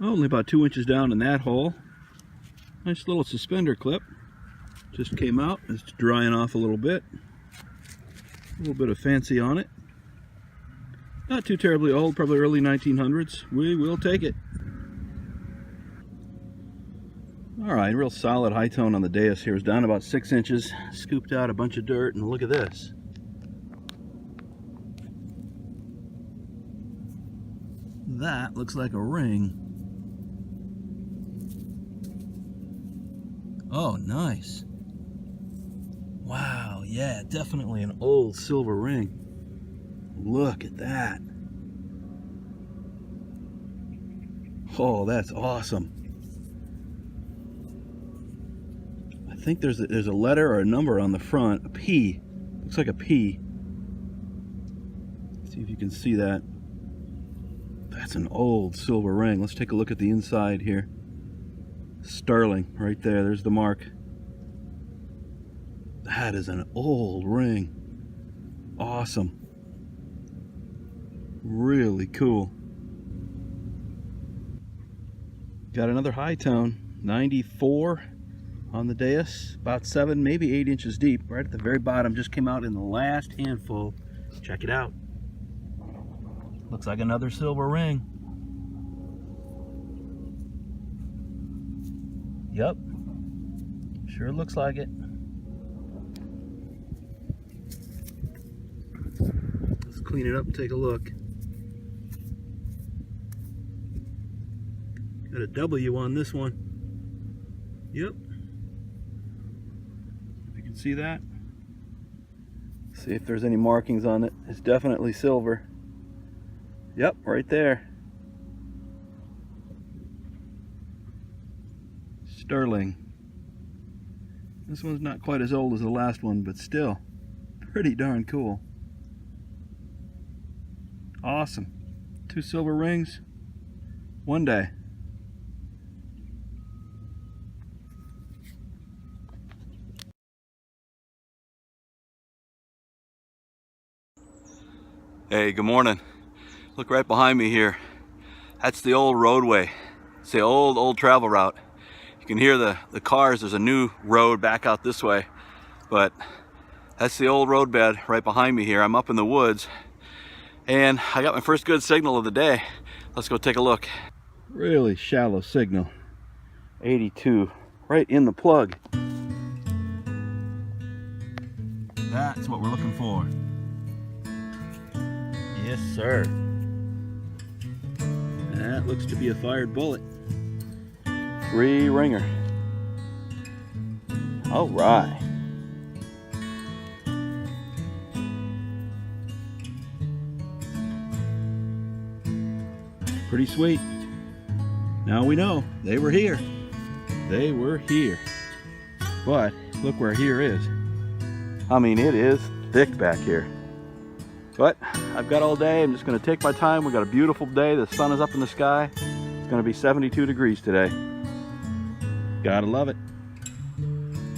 Only about 2 inches down in that hole. Nice little suspender clip. Just came out. It's drying off a little bit. A little bit of fancy on it. Not too terribly old, probably early 1900s. We will take it. Alright, real solid high tone on the dais here. It's down about 6 inches. Scooped out a bunch of dirt, and look at this. That looks like a ring. Oh, nice. Wow, yeah, definitely an old silver ring. Look at that. Oh, that's awesome. I think there's a letter or a number on the front, a P. Looks like a P. Let's see if you can see that. That's an old silver ring. Let's take a look at the inside here. Sterling, right there. There's the mark. That is an old ring. Awesome. Really cool. Got another high tone. 94 on the dais. About 7, maybe 8 inches deep. Right at the very bottom. Just came out in the last handful. Check it out. Looks like another silver ring. Yep. Sure looks like it. Let's clean it up and take a look. Got a W on this one. Yep. If you can see that. See if there's any markings on it. It's definitely silver. Yep, right there. Sterling. This one's not quite as old as the last one, but still pretty darn cool. Awesome. 2 silver rings. One day. Hey, good morning. Look right behind me here. That's the old roadway. It's the old travel route. You can hear the cars. There's a new road back out this way, but that's the old roadbed right behind me here. I'm up in the woods, and I got my first good signal of the day. Let's go take a look. Really shallow signal. 82, right in the plug. That's what we're looking for. Yes, sir. That looks to be a fired bullet. 3 ringer. All right. Pretty sweet. Now we know they were here. They were here. But look where here is. I mean, it is thick back here. But I've got all day. I'm just going to take my time. We got a beautiful day. The sun is up in the sky. It's going to be 72 degrees today. Gotta love it.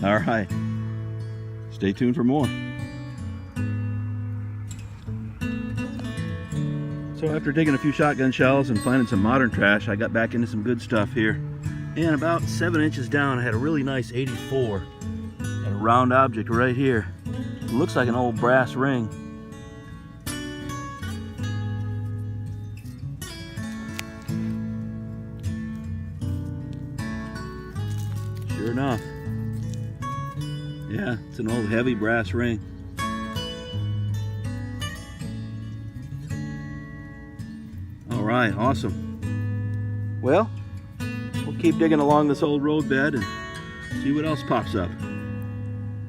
All right. Stay tuned for more. So after taking a few shotgun shells and finding some modern trash, I got back into some good stuff here. And about 7 inches down, I had a really nice 84. And a round object right here. It looks like an old brass ring. Sure enough. Yeah, it's an old heavy brass ring. All right, awesome. Well, we'll keep digging along this old roadbed and see what else pops up.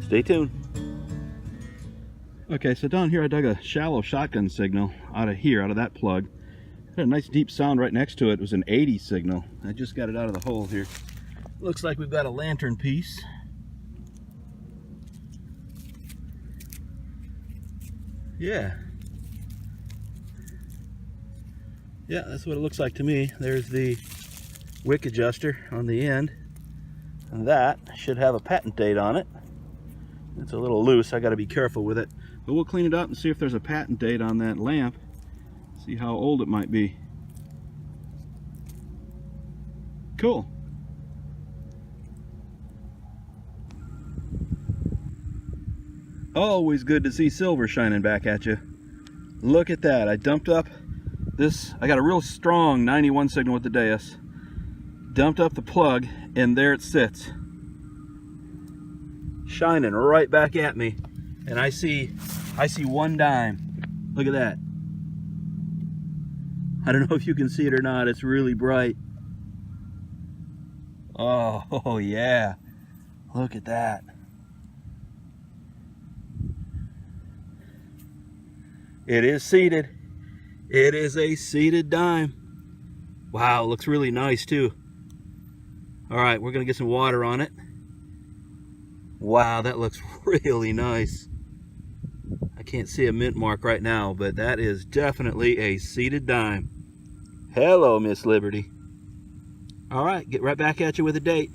Stay tuned. Okay, so down here I dug a shallow shotgun signal out of here, out of that plug. Had a nice deep sound right next to it. It was an 80 signal. I just got it out of the hole here. Looks like we've got a lantern piece. Yeah. Yeah, that's what it looks like to me. There's the wick adjuster on the end. And that should have a patent date on it. It's a little loose. I got to be careful with it. But we'll clean it up and see if there's a patent date on that lamp. See how old it might be. Cool. Always good to see silver shining back at you. Look at that. I dumped up this. I got a real strong 91 signal with the Deus. Dumped up the plug, and there it sits, shining right back at me. And I see one dime. Look at that. I don't know if you can see it or not. It's really bright. Oh yeah. Look at that. It is seated. It is a seated dime. Wow, it looks really nice too. All right, we're gonna get some water on it. Wow, that looks really nice. I can't see a mint mark right now, but that is definitely a seated dime. Hello, Miss Liberty. All right, get right back at you with a date.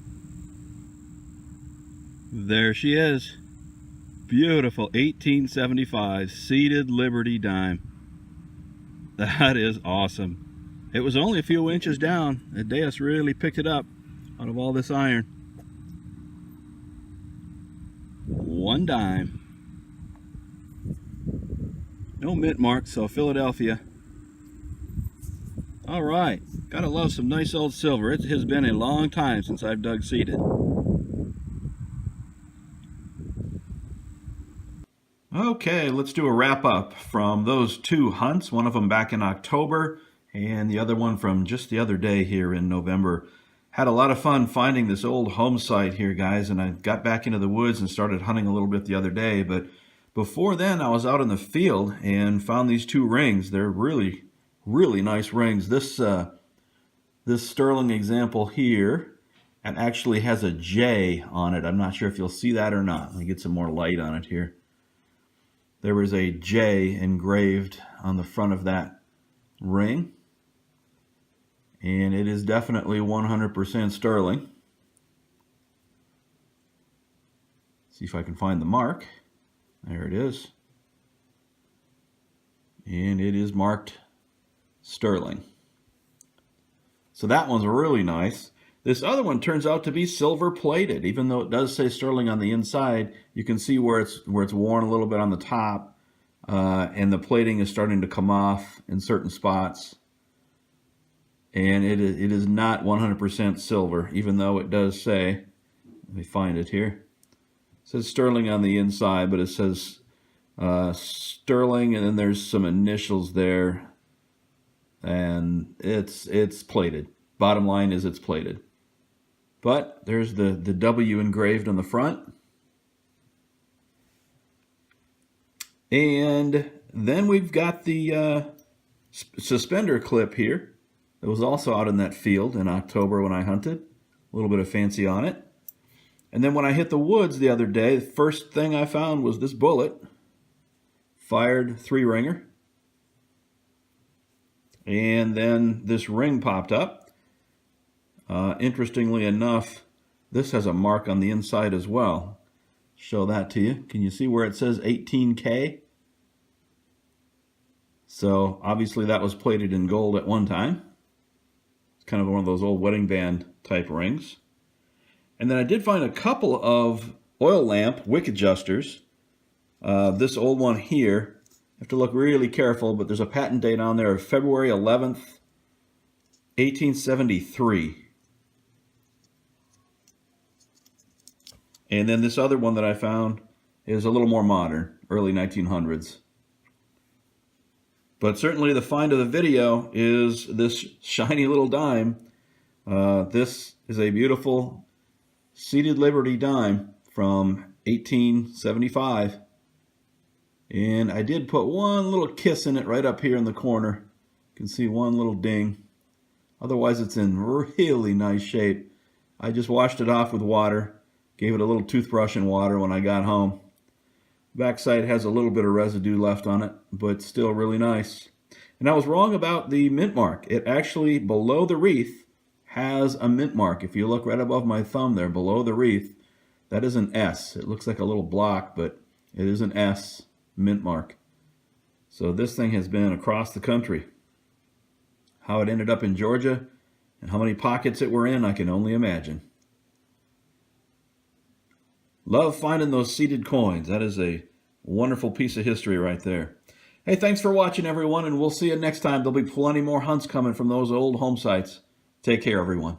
There she is. Beautiful 1875 seated Liberty dime. That is awesome. It was only a few inches down. The Deus really picked it up out of all this iron. One dime. No mint mark, so Philadelphia. All right, gotta love some nice old silver. It has been a long time since I've dug seated. Okay, let's do a wrap up from those two hunts, one of them back in October and the other one from just the other day here in November. Had a lot of fun finding this old home site here, guys, and I got back into the woods and started hunting a little bit the other day, but before then I was out in the field and found these two rings. They're really, really nice rings. This sterling example here, it actually has a J on it. I'm not sure if you'll see that or not. Let me get some more light on it here. There was a J engraved on the front of that ring, and it is definitely 100% sterling. See if I can find the mark. There it is. And it is marked sterling. So that one's really nice. This other one turns out to be silver plated. Even though it does say sterling on the inside, you can see where it's worn a little bit on the top, and the plating is starting to come off in certain spots. And it is not 100% silver, even though it does say, let me find it here. It says sterling on the inside, but it says sterling, and then there's some initials there, and it's plated. Bottom line is it's plated. But there's the W engraved on the front. And then we've got the suspender clip here. It was also out in that field in October when I hunted. A little bit of fancy on it. And then when I hit the woods the other day, the first thing I found was this bullet. Fired 3-ringer. And then this ring popped up. Interestingly enough, this has a mark on the inside as well. Show that to you. Can you see where it says 18K? So obviously that was plated in gold at one time. It's kind of one of those old wedding band type rings. And then I did find a couple of oil lamp wick adjusters. This old one here, you have to look really careful, but there's a patent date on there of February 11th, 1873. And then this other one that I found is a little more modern, early 1900s. But certainly the find of the video is this shiny little dime. This is a beautiful seated Liberty dime from 1875. And I did put one little kiss in it right up here in the corner. You can see one little ding. Otherwise it's in really nice shape. I just washed it off with water. Gave it a little toothbrush and water when I got home. Backside has a little bit of residue left on it, but still really nice. And I was wrong about the mint mark. It actually, below the wreath, has a mint mark. If you look right above my thumb there, below the wreath, that is an S. It looks like a little block, but it is an S mint mark. So this thing has been across the country. How it ended up in Georgia And how many pockets it were in, I can only imagine. Love finding those seeded coins. That is a wonderful piece of history right there. Hey, thanks for watching, everyone, and we'll see you next time. There'll be plenty more hunts coming from those old home sites. Take care, everyone.